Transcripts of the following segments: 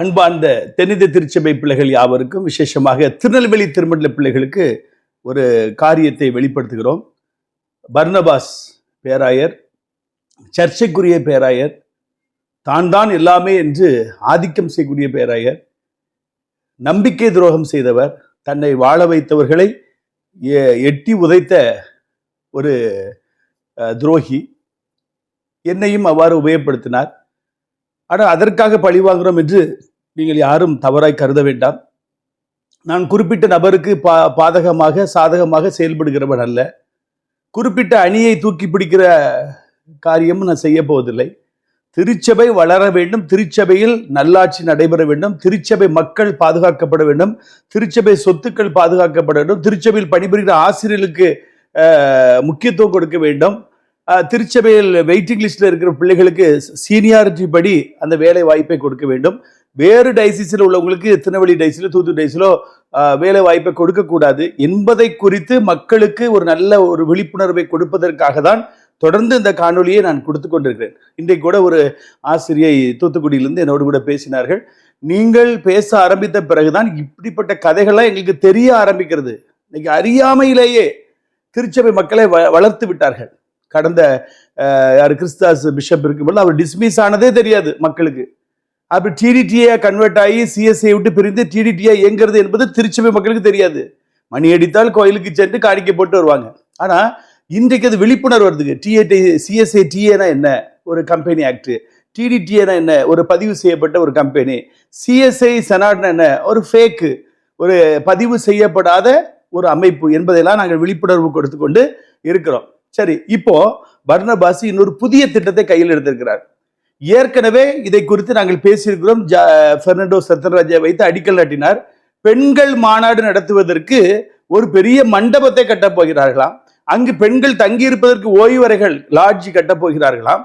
அன்பார்ந்த தென்னிந்திய திருச்சபை பிள்ளைகள் யாவருக்கும், விசேஷமாக திருநெல்வேலி திருமண்டல பிள்ளைகளுக்கு ஒரு காரியத்தை வெளிப்படுத்துகிறோம். பர்னபாஸ் பேராயர், சர்ச்சைக்குரிய பேராயர், தான் எல்லாமே என்று ஆதிக்கம் செய்யக்கூடிய பேராயர், நம்பிக்கை துரோகம் செய்தவர், தன்னை வாழ வைத்தவர்களை எட்டி உதைத்த ஒரு துரோகி. என்னையும் அவ்வாறு உபயோகப்படுத்தினார். ஆனால் அதற்காக பழி வாங்குகிறோம் என்று நீங்கள் யாரும் தவறாய் கருத வேண்டாம். நான் குறிப்பிட்ட நபருக்கு பாதகமாக சாதகமாக செயல்படுகிறவன் அல்ல. குறிப்பிட்ட அணியை தூக்கி பிடிக்கிற காரியமும் நான் செய்ய போவதில்லை. திருச்சபை வளர வேண்டும், திருச்சபையில் நல்லாட்சி நடைபெற வேண்டும், திருச்சபை மக்கள் பாதுகாக்கப்பட வேண்டும், திருச்சபை சொத்துக்கள் பாதுகாக்கப்பட வேண்டும், திருச்சபையில் பணிபுரிகிற ஆசிரியர்களுக்கு முக்கியத்துவம் கொடுக்க வேண்டும், திருச்சபையில் வெயிட்டிங் லிஸ்ட்ல இருக்கிற பிள்ளைகளுக்கு சீனியாரிட்டி படி அந்த வேலை வாய்ப்பை கொடுக்க வேண்டும். வேறு டைசிஸில் உள்ளவங்களுக்கு திருநெல்வேலி டைசிலோ தூத்துக்குடி டைசிலோ வேலை வாய்ப்பை கொடுக்கக்கூடாது என்பதை குறித்து மக்களுக்கு ஒரு நல்ல ஒரு விழிப்புணர்வை கொடுப்பதற்காக தான் தொடர்ந்து இந்த காணொலியை நான் கொடுத்து கொண்டிருக்கிறேன். இன்றைக்கு கூட ஒரு ஆசிரியை தூத்துக்குடியிலிருந்து என்னோடு கூட பேசினார்கள். நீங்கள் பேச ஆரம்பித்த பிறகுதான் இப்படிப்பட்ட கதைகள்லாம் எங்களுக்கு தெரிய ஆரம்பிக்கிறது. இன்னைக்கு அறியாமையிலேயே திருச்சபை மக்களை வளர்த்து விட்டார்கள். கடந்த கிறிஸ்தாஸ் பிஷப் இருக்கும்போது அவர் டிஸ்மிஸ் ஆனதே தெரியாது மக்களுக்கு. அப்படி டிடிடிஏ கன்வெர்ட் ஆகி சிஎஸ்ஐ விட்டு பிரிந்து டிடிடிஏ இயங்குறது என்பது திருச்சபை மக்களுக்கு தெரியாது. மணி அடித்தால் கோயிலுக்கு சென்று காணிக்கை போட்டு வருவாங்க. ஆனா இன்றைக்கு அது விழிப்புணர்வு வருதுங்க. சிஎஸ்ஐ டிஏனா என்ன, ஒரு கம்பெனி ஆக்ட். டிடிடிஏனா என்ன, ஒரு பதிவு செய்யப்பட்ட ஒரு கம்பெனி. சிஎஸ்ஐ செனாட்னா என்ன, ஒரு ஃபேக்கு, ஒரு பதிவு செய்யப்படாத ஒரு அமைப்பு என்பதெல்லாம் நாங்கள் விழிப்புணர்வு கொடுத்து கொண்டு இருக்கிறோம். சரி, இப்போ பர்னபாஸ் இன்னொரு புதிய திட்டத்தை கையில் எடுத்திருக்கிறார். ஏற்கனவே இதை குறித்து நாங்கள் பேசியிருக்கிறோம். பெர்னாண்டோ சத்யராஜை வைத்து அடிக்கல் நாட்டினார். பெண்கள் மாநாடு நடத்துவதற்கு ஒரு பெரிய மண்டபத்தை கட்டப் போகிறார்களாம். அங்கு பெண்கள் தங்கியிருப்பதற்கு ஓய்வறைகள், லாட்ஜ் கட்டப் போகிறார்களாம்.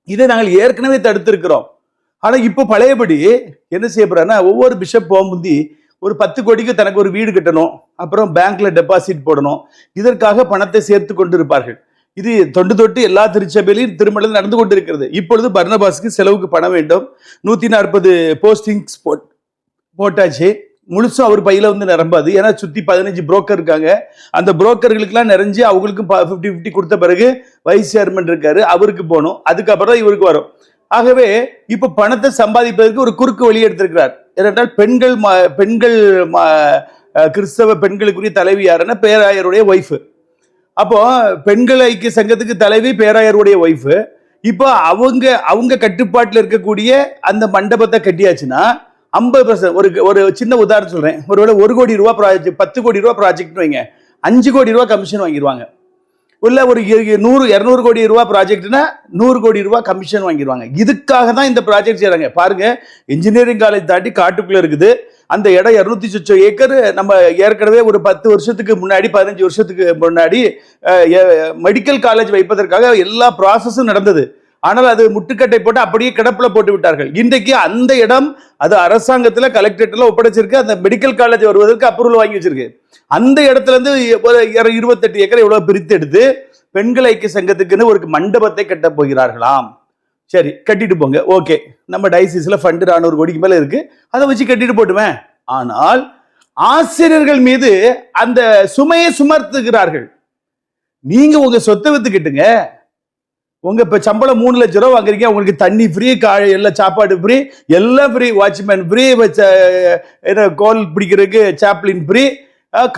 இதை நாங்கள் ஏற்கனவே தடுத்திருக்கிறோம். ஆனா இப்போ பழையபடி என்ன செய்ய போறாருன்னா, ஒவ்வொரு பிஷப் போகும்போது ஒரு 10 கோடிக்கு தனக்கு ஒரு வீடு கட்டணும், அப்புறம் பேங்க்ல டெபாசிட் போடணும், இதற்காக பணத்தை சேர்த்து கொண்டு இருப்பார்கள். இது தொண்டு தொட்டு எல்லா திருச்சபையிலும் திருமணம் நடந்து கொண்டிருக்கிறது. இப்பொழுது பர்னபாஸுக்கு செலவுக்கு பணம் வேண்டும். 140 போஸ்டிங்ஸ் போட்டாச்சு. முழுசும் அவர் பையில நிரம்பாது. ஏன்னா சுத்தி 15 புரோக்கர் இருக்காங்க. அந்த புரோக்கர்களுக்கெல்லாம் நிறைஞ்சு அவங்களுக்கும் 50-50 கொடுத்த பிறகு வைஸ் சேர்மன் இருக்காரு, அவருக்கு போகணும். அதுக்கப்புறம் தான் இவருக்கு வரும். ஆகவே இப்ப பணத்தை சம்பாதிப்பதற்கு ஒரு குறுக்கு வழி எடுத்திருக்கிறார். ஏனென்றால் பெண்கள் கிறிஸ்தவ பெண்களுக்குரிய தலைவி யாருன்னா பேராயருடைய ஒய்ஃபு. அப்போ பெண்கள் ஐக்கிய சங்கத்துக்கு தலைவி பேராயருடைய ஒய்ஃபு. இப்போ அவங்க கட்டுப்பாட்டில் இருக்கக்கூடிய அந்த மண்டபத்தை கட்டியாச்சுன்னா 50%, ஒரு சின்ன உதாரணம் சொல்றேன். ஒருவேளை 1 கோடி ரூபா ப்ராஜெக்ட், 10 கோடி ரூபா ப்ராஜெக்ட் வைங்க, 5 கோடி ரூபா கமிஷன் வாங்கிடுவாங்க. இல்ல ஒரு 100-200 கோடி ரூபா ப்ராஜெக்ட்னா 100 கோடி ரூபா கமிஷன் வாங்கிடுவாங்க. இதுக்காக தான் இந்த ப்ராஜெக்ட் செய்யறாங்க. பாருங்க, இன்ஜினியரிங் காலேஜ் தாண்டி காட்டுக்குள்ள இருக்குது. அந்த இடம் 200 சொச்சம் ஏக்கர். நம்ம ஏற்கனவே ஒரு 10 வருஷத்துக்கு முன்னாடி, 15 வருஷத்துக்கு முன்னாடி மெடிக்கல் காலேஜ் வைப்பதற்காக எல்லா ப்ராசஸும் நடந்தது. ஆனால் அது முட்டுக்கட்டை போட்டு அப்படியே கிடப்புல போட்டு விட்டார்கள். இன்றைக்கு அந்த இடம் அது அரசாங்கத்துல கலெக்டரேட்ல ஒப்படைச்சிருக்கு. அந்த மெடிக்கல் காலேஜ் வருவதற்கு அப்ரூவல் வாங்கி வச்சிருக்கு. அந்த இடத்துல இருந்து ஒரு 28 ஏக்கர் எவ்வளவு பிரித்து எடுத்து பெண்கள் ஐக்கிய சங்கத்துக்குன்னு ஒரு மண்டபத்தை கட்ட போகிறார்களாம். சரி, கட்டிட்டு போங்க, ஓகே. நம்ம டைசிஸ்ல ஃபண்ட் 400 கோடிக்கு மேல இருக்கு, அதை வச்சு கட்டிட்டு போட்டுவேன். ஆனால் ஆசிரியர்கள் மீது அந்த சுமையை சுமர்த்துகிறார்கள். நீங்க உங்க சொத்தை வித்துக்கிட்டுங்க, உங்க இப்ப சம்பளம் 3 லட்சம் ரூபாய் வாங்குறீங்க, உங்களுக்கு தண்ணி ஃப்ரீ, எல்லாம் சாப்பாடு ஃப்ரீ, எல்லாம் ஃப்ரீ, வாட்ச்மேன் ஃப்ரீ, கோல் பிடிக்கிறதுக்கு Chaplin free,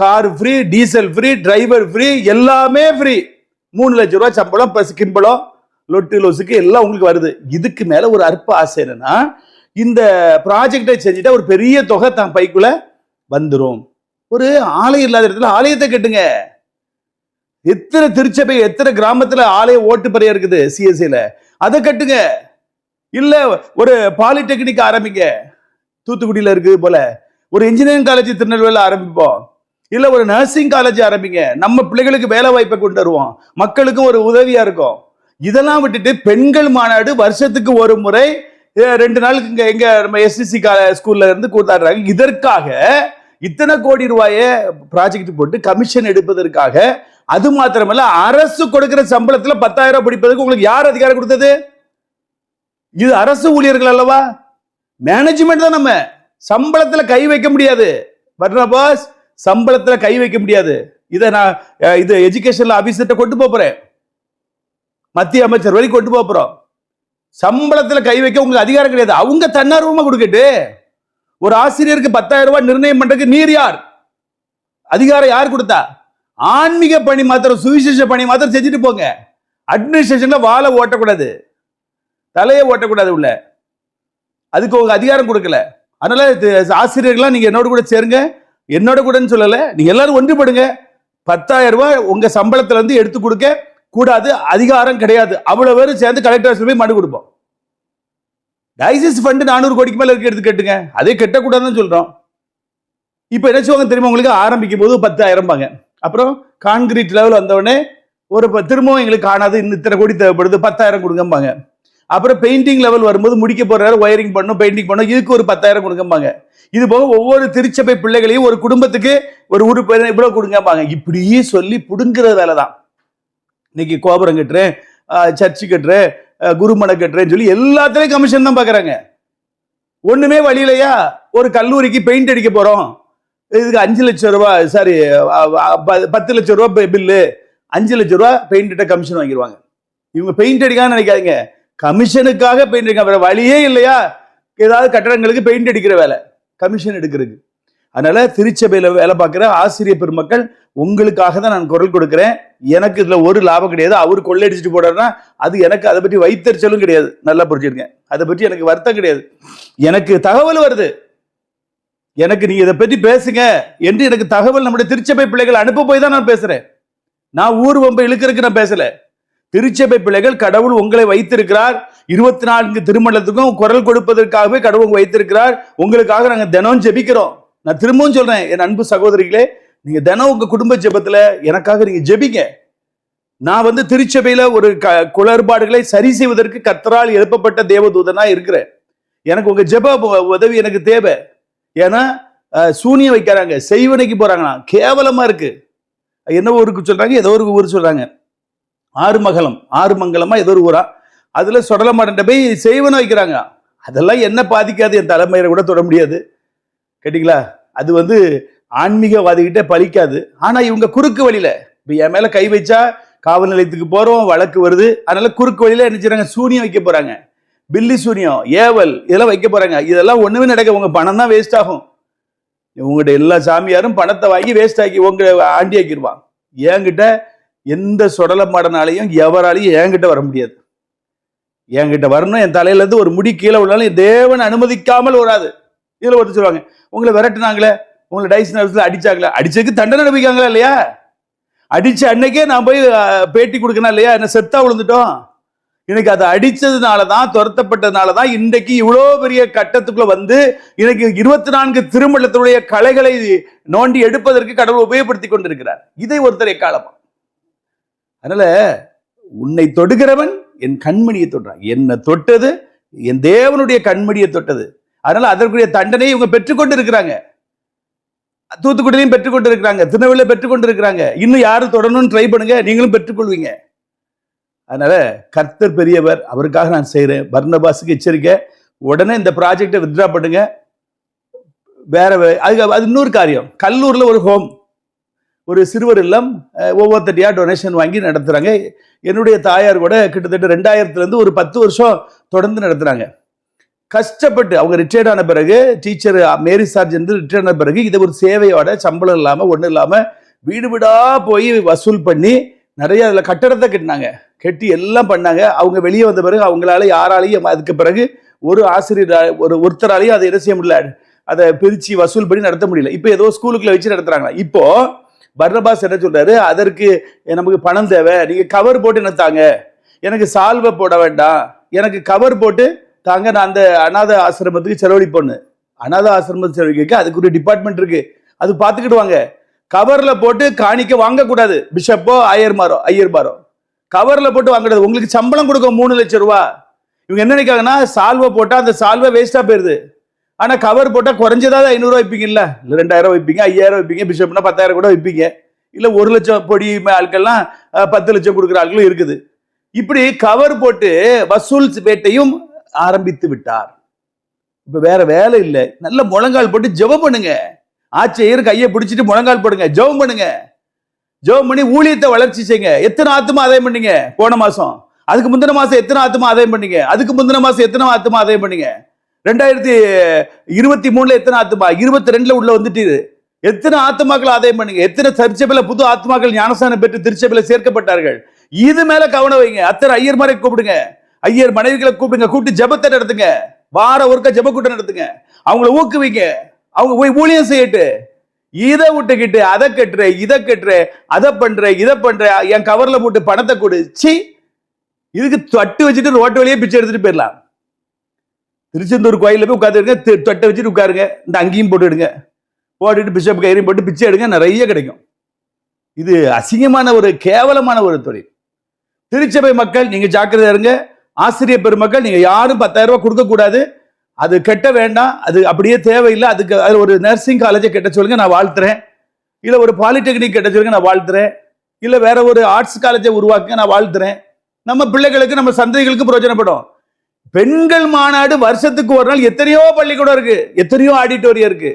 car free, diesel free, driver free, எல்லாமே ஃப்ரீ. 3 லட்சம் ரூபாய் சம்பளம் பிளஸ் கிம்பளம் லொட்டு லொசுக்கு எல்லாம் உங்களுக்கு வருது. இதுக்கு மேல ஒரு அற்ப ஆசை என்னன்னா, இந்த ப்ராஜெக்டை செஞ்சுட்டா ஒரு பெரிய தொகை தான் பைக்குள்ள வந்துடும். ஒரு ஆலயம் இல்லாத இடத்துல ஆலயத்தை கட்டுங்க. எத்தனை திருச்சபை, எத்தனை கிராமத்துல ஆலய ஓட்டுப்பறையா இருக்குது சிஎஸ்ஐல, அதை கட்டுங்க. இல்ல ஒரு பாலிடெக்னிக் ஆரம்பிங்க, தூத்துக்குடியில இருக்குது போல. ஒரு இன்ஜினியரிங் காலேஜ் திருநெல்வேலியில் ஆரம்பிப்போம். இல்ல ஒரு நர்சிங் காலேஜ் ஆரம்பிங்க. நம்ம பிள்ளைகளுக்கு வேலை வாய்ப்பை கொண்டு வருவோம், மக்களுக்கும் ஒரு உதவியா இருக்கும். இதெல்லாம் விட்டுட்டு பெண்கள் மாநாடு வருஷத்துக்கு ஒரு முறை 2 நாளுக்கு எங்க நம்ம எஸ்டிசி ஸ்கூல்ல இருந்து கூத்தாடுறாங்க. இதற்காக இத்தனை கோடி ரூபாயை ப்ராஜெக்ட் போட்டு கமிஷன் எடுப்பதற்காக. அது மாத்திரமல்ல, அரசு கொடுக்கிற சம்பளத்துல 10,000 படிப்பதற்கு உங்களுக்கு யார் அதிகாரம் கொடுத்தது? இது அரசு ஊழியர்கள் அல்லவா? மேனேஜ்மெண்ட் தான். நம்ம சம்பளத்துல கை வைக்க முடியாது பர்னபாஸ், சம்பளத்துல கை வைக்க முடியாது. இதை நான் இது எஜுகேஷன்ல ஆபீசர்கிட்ட கொண்டு போறேன், மத்திய அமைச்சர் வரை கொண்டு போறோம். சம்பளத்துல கை வைக்க உங்களுக்கு அதிகாரம் கிடையாது. அவங்க தன்னார்வமா கொடுக்கட்டு. ஒரு ஆசிரியருக்கு 10,000 ரூபாய் நிர்ணயம் பண்றதுக்கு நீர் யார்? அதிகாரம் யார் கொடுத்தா? ஆன்மீக பணி மாத்திரம், சுவிசேஷ பணி மாத்திரம் செஞ்சுட்டு போங்க. அட்மினிஸ்ட்ரேஷன்ல வாழை ஓட்டக்கூடாது, தலையை ஓட்டக்கூடாது உள்ள. அதுக்கு உங்க அதிகாரம் கொடுக்கல. அதனால ஆசிரியர்கள்லாம் நீங்க என்னோட கூட சேருங்க. என்னோட கூடன்னு சொல்லல, நீங்க எல்லாரும் ஒன்றுபடுங்க. 10,000 ரூபாய் உங்க சம்பளத்துல இருந்து எடுத்து கொடுக்க கூடாது, அதிகாரம் கிடையாது. அவ்வளவு பேரும் சேர்ந்து கலெக்டர் ஆஃபீஸ்ல போய் மனு கொடுப்போம். டைசிஸ் ஃபண்ட் 400 கோடிக்கு மேல எடுத்து கேட்டுங்க, அதே கட்டக்கூடாதுன்னு சொல்றோம். இப்ப என்ன செய்வாங்க தெரியுமா உங்களுக்கு? ஆரம்பிக்கும் போது 10,000 பாங்க, அப்புறம் கான்கிரீட் லெவல் வந்தவொடனே ஒரு திரும்பவும் எங்களுக்கு காணாது, இன்னும் இத்தனை கோடி தேவைப்படுது, 10,000 கொடுங்கம்பாங்க. அப்புறம் பெயிண்டிங் லெவல் வரும்போது முடிக்க போறாரு, ஒயரிங் பண்ணும், பெயிண்டிங் பண்ணும், இதுக்கு ஒரு 10,000 கொடுங்கம்பாங்க. இது போக ஒவ்வொரு திருச்சபை பிள்ளைகளையும் ஒரு குடும்பத்துக்கு ஒரு உறுப்பு இவ்வளவு கொடுங்கம்பாங்க. இப்படியே சொல்லி புடுங்குற வேலை தான். இன்னைக்கு கோபுரம் கட்டுறேன், சர்ச்சு கட்டுறேன், குருமனை கட்டுறேன்னு சொல்லி எல்லாத்துலயும் கமிஷன் தான் பாக்குறாங்க. ஒண்ணுமே வழி இல்லையா? ஒரு கல்லூரிக்கு பெயிண்ட் அடிக்க போறோம், இதுக்கு 5 லட்சம் ரூபாய், சாரி 10 லட்சம் ரூபாய் பில்லு, 5 லட்சம் ரூபாய் பெயிண்ட் கமிஷன் வாங்கிடுவாங்க. இவங்க பெயிண்ட் அடிக்கான்னு நினைக்காதீங்க, கமிஷனுக்காக பெயிண்ட் அடிக்க. வேற வழியே இல்லையா? ஏதாவது கட்டடங்களுக்கு பெயிண்ட் அடிக்கிற வேலை, கமிஷன் எடுக்கிறது. அதனால திருச்சபையில வேலை பார்க்கிற ஆசிரியர் பெருமக்கள், உங்களுக்காக தான் நான் குரல் கொடுக்கிறேன். எனக்கு இதுல ஒரு லாபம் கிடையாது. அவரு கொள்ளையடிச்சுட்டு போறாருன்னா அது எனக்கு அதை பற்றி வைத்தறிச்சலும் கிடையாது. நல்லா புரிஞ்சிருக்கேன். அதை பற்றி எனக்கு வருத்தம் கிடையாது. எனக்கு தகவல் வருது, எனக்கு நீங்க இதை பற்றி பேசுங்க என்று எனக்கு தகவல் நம்முடைய திருச்சபை பிள்ளைகள் அனுப்ப போய் தான் நான் பேசுறேன். நான் ஊர் வம்பை இழுக்கிறதுக்கு நான் பேசல. திருச்சபை பிள்ளைகள், கடவுள் உங்களை வைத்திருக்கிறார். 24 திருமணத்துக்கும் குரல் கொடுப்பதற்காகவே கடவுள் வைத்திருக்கிறார். உங்களுக்காக நாங்க தினம் ஜெபிக்கிறோம். நான் திரும்பவும் சொல்றேன், என் அன்பு சகோதரிகளே, நீங்க தினம் உங்க குடும்ப ஜெபத்துல எனக்காக நீங்க ஜெபிங்க. நான் திருச்சபையில ஒரு குளறுபாடுகளை சரி செய்வதற்கு கர்த்தரால் எழுப்பப்பட்ட தேவதூதனா இருக்கிறேன். எனக்கு உங்க ஜெப உதவி எனக்கு தேவை. ஏன்னா சூனியம் வைக்கிறாங்க, செய்வனைக்கு போறாங்களா, கேவலமா இருக்கு. என்ன ஊருக்கு சொல்றாங்க, ஏதோ ஒரு ஊர் சொல்றாங்க, ஆறுமங்கலமா ஏதோ ஒரு ஊரா, அதுல சொடலமாட்ட போய் செய்வனை வைக்கிறாங்க. அதெல்லாம் என்ன பாதிக்காது, என் தலைமையில கூட தொட முடியாது. கேட்டீங்களா? அது ஆன்மீகவாதிகிட்ட பலிக்காது. ஆனா இவங்க குறுக்கு வழியில, இப்ப என் மேல கை வச்சா காவல் நிலையத்துக்கு போறோம், வழக்கு வருது. அதனால குறுக்கு வழியில என்ன செய்றாங்க, சூனியம் வைக்க போறாங்க, பில்லி சூனியம், ஏவல், இதெல்லாம் வைக்க போறாங்க. இதெல்லாம் ஒண்ணுமே நடக்க, உங்க பணம் தான் வேஸ்ட் ஆகும். உங்கள்கிட்ட எல்லா சாமியாரும் பணத்தை வாங்கி வேஸ்ட் ஆக்கி உங்க ஆண்டி ஆக்கிடுவான். என்கிட்ட எந்த சொடல மாடனாலையும் எவராலையும் என்கிட்ட வர முடியாது. என்கிட்ட வரணும், என் தலையில இருந்து ஒரு முடி கீழே விழாலும் தேவன் அனுமதிக்காமல் வராது. இதுல ஒருத்தர் சொல்லுவாங்க, உங்களை விரட்டுனாங்களே, உங்களை டைஸ் நர்ஸ்ல அடிச்சாங்களே, அடிச்சதுக்கு தண்டனை அனுபவிக்காங்களா இல்லையா? அடிச்ச அன்னைக்கே நான் போய் பேட்டி கொடுக்கணும் இல்லையா? என்ன செத்தா விழுந்துட்டோம். இன்னைக்கு அதை அடிச்சதுனாலதான், துரத்தப்பட்டதுனாலதான் இன்றைக்கு இவ்வளோ பெரிய கட்டத்துக்குள்ள இன்னைக்கு 24 திருமணத்தினுடைய கலைகளை நோண்டி எடுப்பதற்கு கடவுள் உபயோகப்படுத்தி கொண்டிருக்கிறார். இதை ஒருத்தர் எக்காலமா. அதனால உன்னை தொடுகிறவன் என் கண்மணியை தொடுறான். என்னை தொட்டது என் தேவனுடைய கண்மணியை தொட்டது. அதனால அதற்குரிய தண்டனையை இவங்க பெற்றுக்கொண்டு இருக்கிறாங்க. தூத்துக்குடியிலையும் பெற்றுக்கொண்டு இருக்கிறாங்க, திருநெல்வேலியில பெற்றுக்கொண்டு இருக்கிறாங்க. இன்னும் யாரும் தொடரணும்னு ட்ரை பண்ணுங்க, நீங்களும் பெற்றுக்கொள்வீங்க. அதனால கர்த்தர் பெரியவர், அவருக்காக நான் செய்யறேன். பர்னபாஸுக்கு எச்சரிக்கை, உடனே இந்த ப்ராஜெக்டை வித்ட்ரா பண்ணுங்க. வேற அது இன்னொரு காரியம். கல்லூர்ல ஒரு ஹோம், ஒரு சிறுவர் இல்லம், ஒவ்வொருத்தட்டியா டொனேஷன் வாங்கி நடத்துறாங்க. என்னுடைய தாயார் கூட கிட்டத்தட்ட 2000 இருந்து ஒரு 10 வருஷம் தொடர்ந்து நடத்துறாங்க. கஷ்டப்பட்டு அவங்க ரிட்டையர்ட் ஆன பிறகு, டீச்சர் மேரி சார்ஜ் ரிட்டையர்ட் ஆன பிறகு, இதை ஒரு சேவையோட சம்பளம் இல்லாம ஒன்றும் இல்லாம வீடு வீடா போய் வசூல் பண்ணி நிறைய அதுல கட்டடத்தை கட்டினாங்க, கட்டி எல்லாம் பண்ணாங்க. அவங்க வெளியே வந்த பிறகு அவங்களால யாராலையும் அதுக்கு பிறகு ஒரு ஆசிரியர் ஒருத்தராலையும் அதை என்ன செய்ய முடியல, அதை பிரிச்சு வசூல் பண்ணி நடத்த முடியல. இப்போ ஏதோ ஸ்கூலுக்குள்ள வச்சு நடத்துறாங்க. இப்போ பர்னபாஸ் என்ன சொல்றாரு, அதற்கு நமக்கு பணம் தேவை, நீங்க கவர் போட்டு என்ன தாங்க, எனக்கு சால்வை போட வேண்டாம், எனக்கு கவர் போட்டு தாங்க, நான் அந்த அநாத ஆசிரமத்துக்கு செலவழிப்போன்னு. அநாத ஆசிரமத்துக்கு செலவழிக்க அதுக்கு ஒரு டிபார்ட்மெண்ட் இருக்கு, அது பார்த்துக்கிடுவாங்க. கவர்ல போட்டு காணிக்க வாங்கக்கூடாது. பிஷப்போ ஐயர்மாரோ கவர்ல போட்டு வாங்கக்கூடாது. உங்களுக்கு சம்பளம் கொடுக்க 3 லட்சம் ரூபா. இவங்க என்ன நினைக்காங்கன்னா, சால்வை போட்டா அந்த சால்வை வேஸ்டா போயிருது. ஆனா கவர் போட்டா குறைஞ்சதாவது 500 ரூபாய் வைப்பீங்கல்ல, இல்ல 2000 வைப்பீங்க, 5000 வைப்பீங்க, பிஷப்னா 10,000 கூட வைப்பீங்க, இல்ல 1 லட்சம் பொடி ஆட்கள்லாம் 10 லட்சம் கொடுக்குற ஆட்களும் இருக்குது. இப்படி கவர் போட்டு வசூல் வேட்டையும் ஆரம்பித்து விட்டார் இப்ப வேற வேலை இல்லை, நல்ல முழங்கால் போட்டு ஜெபம் பண்ணுங்க. ஆச்சரியர் கையை பிடிச்சிட்டு முழங்கால் போடுங்க, ஜெபம் பண்ணுங்க. ஜெபம் பண்ணி ஊழியத்தை வளர்ச்சி செய்யுங்க. எத்தனை ஆத்துமா ஆதாயம் பண்ணீங்க போன மாசம்? அதுக்கு முந்தின மாசம் எத்தனை ஆத்துமா ஆதாயம் பண்ணீங்க? அதுக்கு முந்தின மாசம் எத்தனை ஆத்துமா ஆதாயம் பண்ணீங்க? 2023 எத்தனை ஆத்துமா? 22 உள்ள வந்துட்டு எத்தனை ஆத்துமாக்கள் ஆதாயம் பண்ணீங்க? எத்தனை திருச்சபையில புது ஆத்துமாக்கள் ஞானஸ்தானம் பெற்று திருச்சபையில சேர்க்கப்பட்டார்கள்? இது மேல கவனம் வைங்க. அத்தனை ஐயர் மாதிரி கூப்பிடுங்க, ஐயர் மனைவிகளை கூப்பிடுங்க, கூப்பிட்டு ஜெபத்தை நடத்துங்க. வார ஒருக்க ஜெப கூட்டம் நடத்துங்க. அவங்கள ஊக்குவிங்க, அவங்க போய் ஊழியம் செய்யட்டு. இதை விட்டுக்கிட்டு அதை கட்டுற, இதை கட்டுற, அதை பண்ற, இதை பண்ற, என் கவர்ல போட்டு பணத்தை கொடுச்சு இதுக்கு தட்டு வச்சுட்டு ரோட்டு வழியே பிச்சை எடுத்துட்டு போயிடலாம். திருச்செந்தூர் கோயில போய் உட்காந்துருங்க, தட்டை வச்சுட்டு உட்காருங்க, இந்த அங்கேயும் போட்டுடுங்க, போட்டுட்டு பிஷப் கயிறையும் போட்டு பிச்சை எடுங்க, நிறைய கிடைக்கும். இது அசிங்கமான ஒரு கேவலமான ஒரு தொழில். திருச்சபை மக்கள் நீங்க ஜாக்கிரதையா இருங்க. ஆசிரியர் பெருமக்கள் நீங்க யாரும் 10,000 ரூபாய் கொடுக்க கூடாது. அது கெட்ட வேண்டாம், அது அப்படியே தேவையில்லை. அதுக்கு அது ஒரு நர்சிங் காலேஜை கெட்ட சொல்லுங்க, நான் வாழ்த்துறேன். இல்ல ஒரு பாலிடெக்னிக் கெட்ட சொல்லுங்க, நான் வாழ்த்துறேன். இல்ல வேற ஒரு ஆர்ட்ஸ் காலேஜை உருவாக்குங்க, நான் வாழ்த்துறேன். நம்ம பிள்ளைகளுக்கு நம்ம சந்ததிகளுக்கு பிரயோஜனப்படும். பெண்கள் மாநாடு வருஷத்துக்கு ஒரு நாள் எத்தனையோ பள்ளிக்கூடம் இருக்கு, எத்தனையோ ஆடிட்டோரியம் இருக்கு.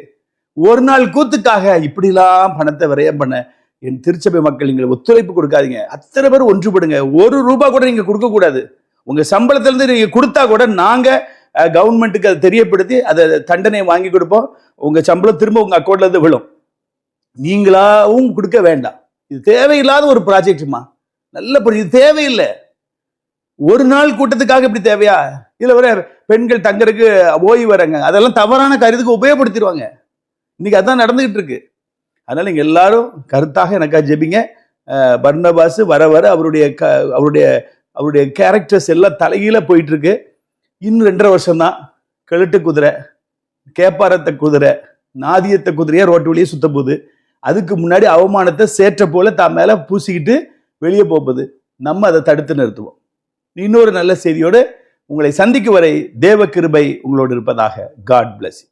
ஒரு நாள் கூத்துக்காக இப்படிலாம் பணத்தை விரயம் பண்ண என் திருச்சபை மக்கள் நீங்கள் ஒத்துழைப்பு கொடுக்காதீங்க. அத்தனை பேர் ஒன்றுபடுங்க. ₹1 கூட நீங்க கொடுக்க கூடாது. உங்க சம்பளத்திலிருந்து நீங்க கொடுத்தா கூட நாங்க கவர்மெண்ட்டுக்கு அதை தெரியப்படுத்தி அதை தண்டனை வாங்கி கொடுப்போம். உங்க சம்பளம் திரும்ப உங்க அக்கௌண்ட்ல இருந்து விழும். நீங்களாவும் கொடுக்க வேண்டாம். இது தேவையில்லாத ஒரு ப்ராஜெக்ட்மா. நல்ல இது தேவையில்லை. ஒரு நாள் கூட்டத்துக்காக இப்படி தேவையா? இதுல வர பெண்கள் தங்கறதுக்கு ஓய்வு வரங்க, அதெல்லாம் தவறான காரியத்துக்கு உபயோகப்படுத்திடுவாங்க. இன்னைக்கு அதான் நடந்துகிட்டு இருக்கு. அதனால நீங்க எல்லாரும் கருத்தாக எனக்கா ஜெபிங்க. பர்னபாஸ் வர வர அவருடைய கேரக்டர்ஸ் எல்லாம் தலைகீழ போயிட்டு இருக்கு. இன்னும் 2.5 வருஷம் தான். கழுட்டு குதிரை, கேப்பாரத்த குதிரை, நாதியத்த குதிரையா ரோட்டு வழியே சுத்த போகுது. அதுக்கு முன்னாடி அவமானத்தை சேற்ற போல தான் மேல பூசிக்கிட்டு வெளியே போகுது. நம்ம அதை தடுத்து நிறுத்துவோம். இன்னொரு நல்ல செய்தியோடு உங்களை சந்திக்கும் வரை தேவ கிருபை உங்களோடு இருப்பதாக. God bless you.